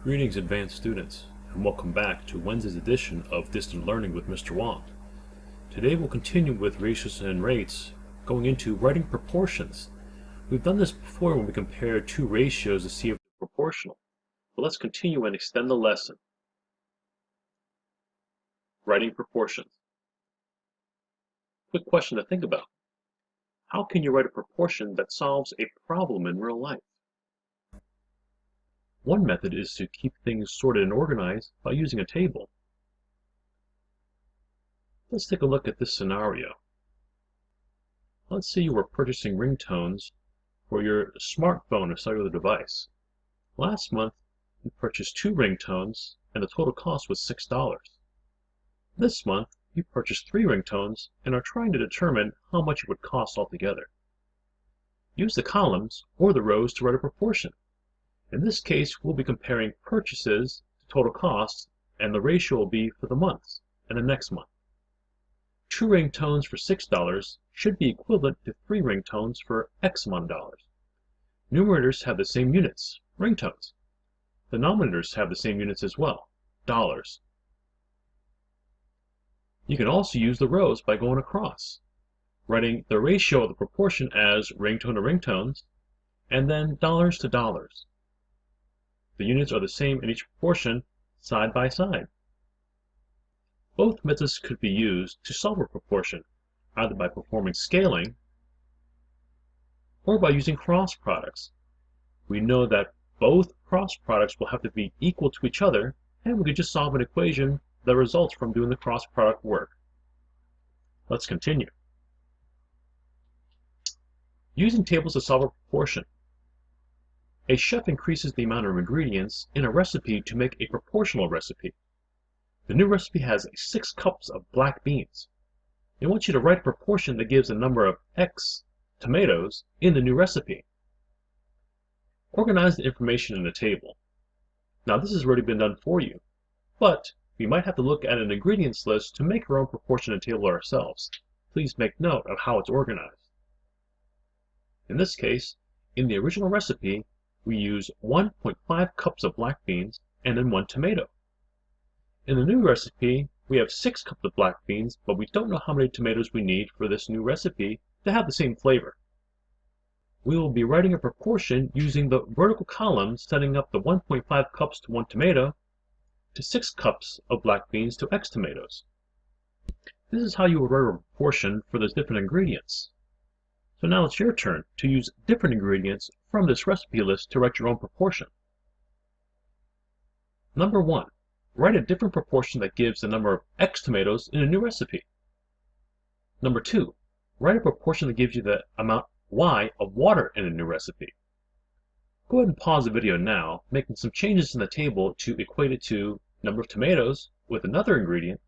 Greetings, advanced students, and welcome back to Wednesday's edition of Distant Learning with Mr. Wong. Today we'll continue with ratios and rates, going into writing proportions. We've done this before when we compared two ratios to see if they're proportional. But let's continue and extend the lesson. Writing proportions. Quick question to think about. How can you write a proportion that solves a problem in real life? One method is to keep things sorted and organized by using a table. Let's take a look at this scenario. Let's say you were purchasing ringtones for your smartphone or cellular device. Last month, you purchased 2 ringtones and the total cost was $6. This month, you purchased 3 ringtones and are trying to determine how much it would cost altogether. Use the columns or the rows to write a proportion. In this case, we'll be comparing purchases to total costs, and the ratio will be for the months and the next month. 2 ringtones for $6 should be equivalent to 3 ringtones for X amount of dollars. Numerators have the same units, ringtones. Denominators have the same units as well, dollars. You can also use the rows by going across, writing the ratio of the proportion as ringtone to ringtones, and then dollars to dollars. The units are the same in each proportion, side by side. Both methods could be used to solve a proportion, either by performing scaling or by using cross products. We know that both cross products will have to be equal to each other, and we could just solve an equation that results from doing the cross product work. Let's continue. Using tables to solve a proportion. A chef increases the amount of ingredients in a recipe to make a proportional recipe. The new recipe has 6 cups of black beans. They want you to write a proportion that gives a number of X tomatoes in the new recipe. Organize the information in a table. Now this has already been done for you, but we might have to look at an ingredients list to make our own proportion and table ourselves. Please make note of how it's organized. In this case, in the original recipe, we use 1.5 cups of black beans and then 1 tomato. In the new recipe, we have 6 cups of black beans, but we don't know how many tomatoes we need for this new recipe to have the same flavor. We will be writing a proportion using the vertical columns, setting up the 1.5 cups to 1 tomato to 6 cups of black beans to X tomatoes. This is how you would write a proportion for those different ingredients. So now it's your turn to use different ingredients from this recipe list to write your own proportion. Number 1. Write a different proportion that gives the number of X tomatoes in a new recipe. Number 2. Write a proportion that gives you the amount Y of water in a new recipe. Go ahead and pause the video now, making some changes in the table to equate it to number of tomatoes with another ingredient,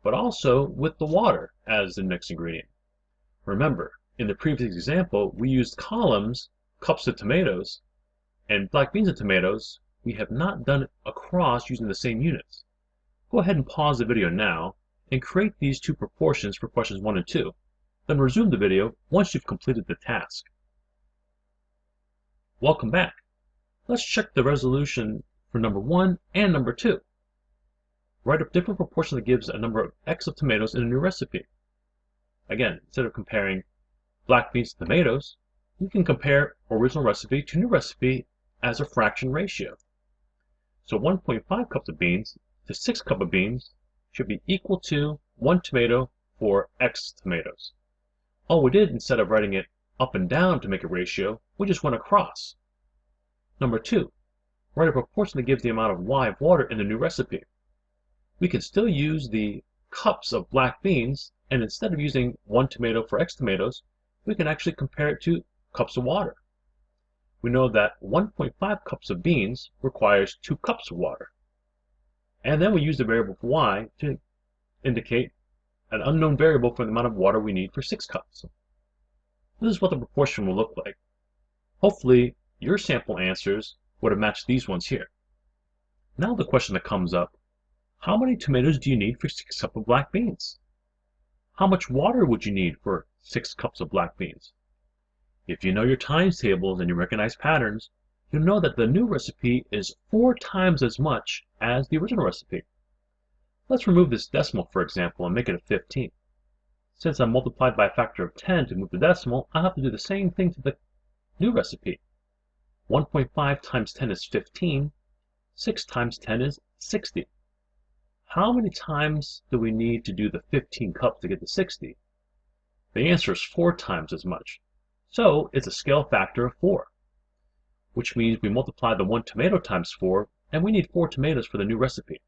but also with the water as the next ingredient. Remember, in the previous example, we used columns, cups of tomatoes, and black beans and tomatoes. We have not done it across using the same units. Go ahead and pause the video now and create these 2 proportions for questions 1 and 2. Then resume the video once you've completed the task. Welcome back. Let's check the resolution for number 1 and number 2. Write a different proportion that gives a number of X of tomatoes in a new recipe. Again, instead of comparing black beans to tomatoes, we can compare original recipe to new recipe as a fraction ratio. So 1.5 cups of beans to 6 cups of beans should be equal to 1 tomato for X tomatoes. All we did, instead of writing it up and down to make a ratio, we just went across. Number 2. Write a proportion that gives the amount of Y of water in the new recipe. We can still use the cups of black beans, and instead of using 1 tomato for X tomatoes, we can actually compare it to cups of water. We know that 1.5 cups of beans requires 2 cups of water. And then we use the variable for Y to indicate an unknown variable for the amount of water we need for 6 cups. This is what the proportion will look like. Hopefully, your sample answers would have matched these ones here. Now the question that comes up, how many tomatoes do you need for 6 cups of black beans? How much water would you need for 6 cups of black beans? If you know your times tables and you recognize patterns, you'll know that the new recipe is 4 times as much as the original recipe. Let's remove this decimal, for example, and make it a 15. Since I multiplied by a factor of 10 to move the decimal, I'll have to do the same thing to the new recipe. 1.5 times 10 is 15. 6 times 10 is 60. How many times do we need to do the 15 cups to get to 60? The answer is 4 times as much. So it's a scale factor of 4, which means we multiply the 1 tomato times 4, and we need 4 tomatoes for the new recipe.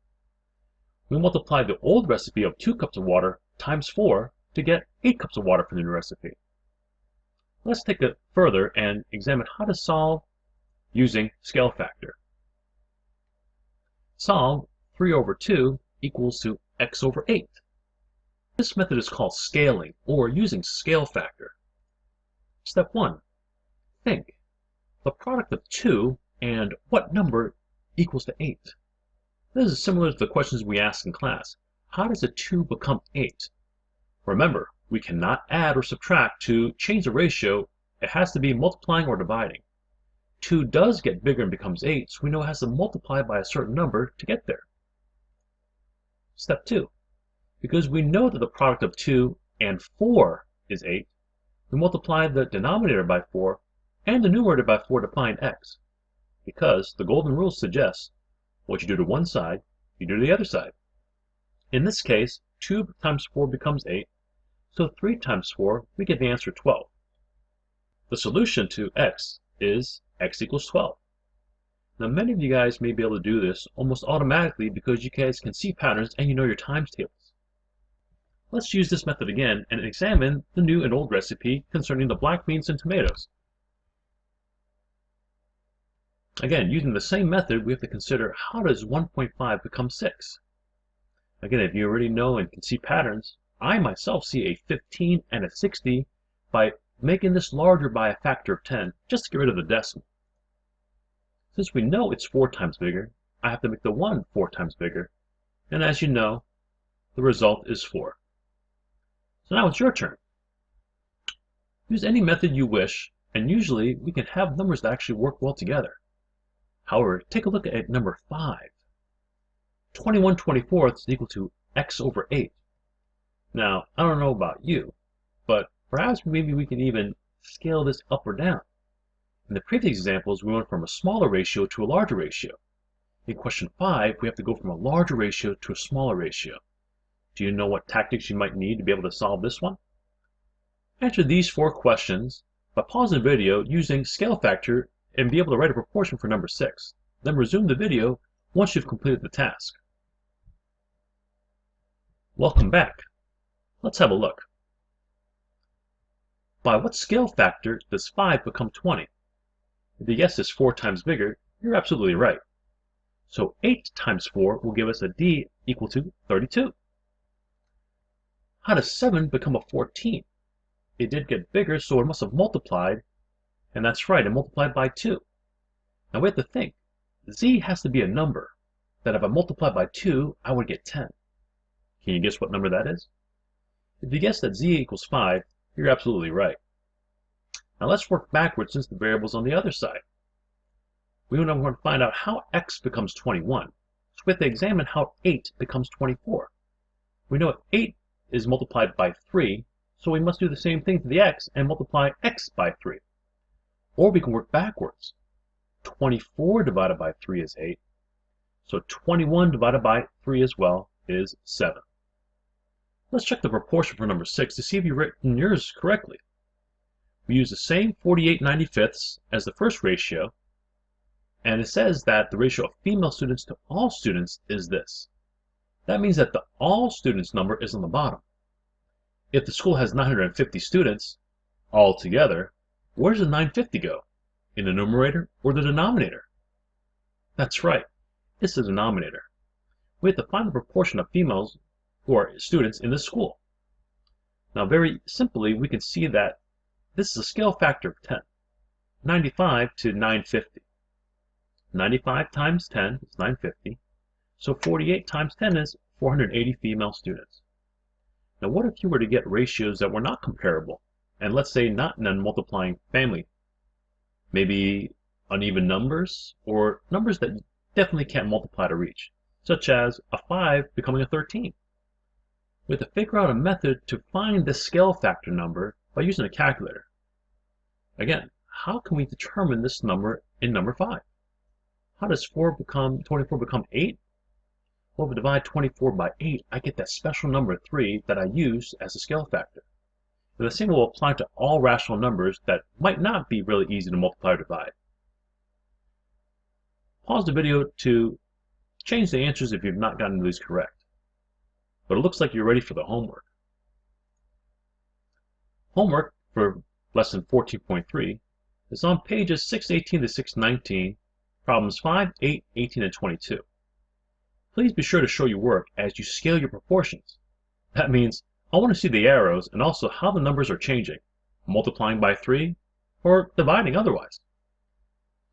We multiply the old recipe of 2 cups of water times 4 to get 8 cups of water for the new recipe. Let's take it further and examine how to solve using scale factor. Solve 3 over 2 equals to x over 8. This method is called scaling, or using scale factor. Step 1. Think. The product of 2 and what number equals to 8? This is similar to the questions we asked in class. How does a 2 become 8? Remember, we cannot add or subtract to change the ratio. It has to be multiplying or dividing. 2 does get bigger and becomes 8, so we know it has to multiply by a certain number to get there. Step 2. Because we know that the product of 2 and 4 is 8, we multiply the denominator by 4 and the numerator by 4 to find x. Because the golden rule suggests what you do to one side, you do to the other side. In this case, 2 times 4 becomes 8, so 3 times 4, we get the answer 12. The solution to x is x equals 12. Now many of you guys may be able to do this almost automatically because you guys can see patterns and you know your times tables. Let's use this method again and examine the new and old recipe concerning the black beans and tomatoes. Again, using the same method, we have to consider how does 1.5 become 6? Again, if you already know and can see patterns, I myself see a 15 and a 60 by making this larger by a factor of 10 just to get rid of the decimal. Since we know it's 4 times bigger, I have to make the 1 4 times bigger, and as you know, the result is 4. So now it's your turn. Use any method you wish, and usually we can have numbers that actually work well together. However, take a look at number 5. 21/24 is equal to x over 8. Now, I don't know about you, but perhaps maybe we can even scale this up or down. In the previous examples, we went from a smaller ratio to a larger ratio. In question 5, we have to go from a larger ratio to a smaller ratio. Do you know what tactics you might need to be able to solve this one? Answer these 4 questions by pausing the video using scale factor and be able to write a proportion for number 6. Then resume the video once you've completed the task. Welcome back. Let's have a look. By what scale factor does 5 become 20? If the guess is 4 times bigger, you're absolutely right. So 8 times 4 will give us a d equal to 32. How does 7 become a 14? It did get bigger, so it must have multiplied, and that's right, it multiplied by 2. Now we have to think, z has to be a number that if I multiply by 2, I would get 10. Can you guess what number that is? If you guess that z equals 5, you're absolutely right. Now let's work backwards since the variable's on the other side. We want to find out how x becomes 21. So we have to examine how 8 becomes 24. We know 8 is multiplied by 3, so we must do the same thing to the x and multiply x by 3. Or we can work backwards. 24 divided by 3 is 8, so 21 divided by 3 as well is 7. Let's check the proportion for number 6 to see if you've written yours correctly. We use the same 48/95 as the first ratio, and it says that the ratio of female students to all students is this. That means that the all students number is on the bottom. If the school has 950 students all together, where does the 950 go? In the numerator or the denominator? That's right, it's the denominator. We have to find the proportion of females who are students in this school. Now very simply, we can see that this is a scale factor of 10. 95 to 950. 95 times 10 is 950. So 48 times 10 is 480 female students. Now what if you were to get ratios that were not comparable, and let's say not in a multiplying family? Maybe uneven numbers, or numbers that you definitely can't multiply to reach, such as a 5 becoming a 13. We have to figure out a method to find the scale factor number by using a calculator. Again, how can we determine this number in number 5? How does 24 become 8? Well, if I divide 24 by 8, I get that special number 3 that I use as a scale factor. And the same will apply to all rational numbers that might not be really easy to multiply or divide. Pause the video to change the answers if you've not gotten these correct. But it looks like you're ready for the homework. Homework for lesson 14.3 is on pages 618 to 619, problems 5, 8, 18, and 22. Please be sure to show your work as you scale your proportions. That means I want to see the arrows and also how the numbers are changing, multiplying by 3 or dividing otherwise.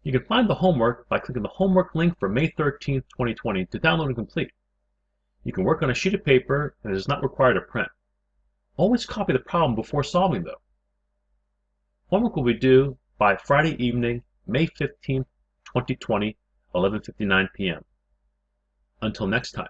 You can find the homework by clicking the homework link for May 13, 2020 to download and complete. You can work on a sheet of paper and it is not required to print. Always copy the problem before solving though. Homework will be due by Friday evening, May 15, 2020, 11:59 p.m. Until next time.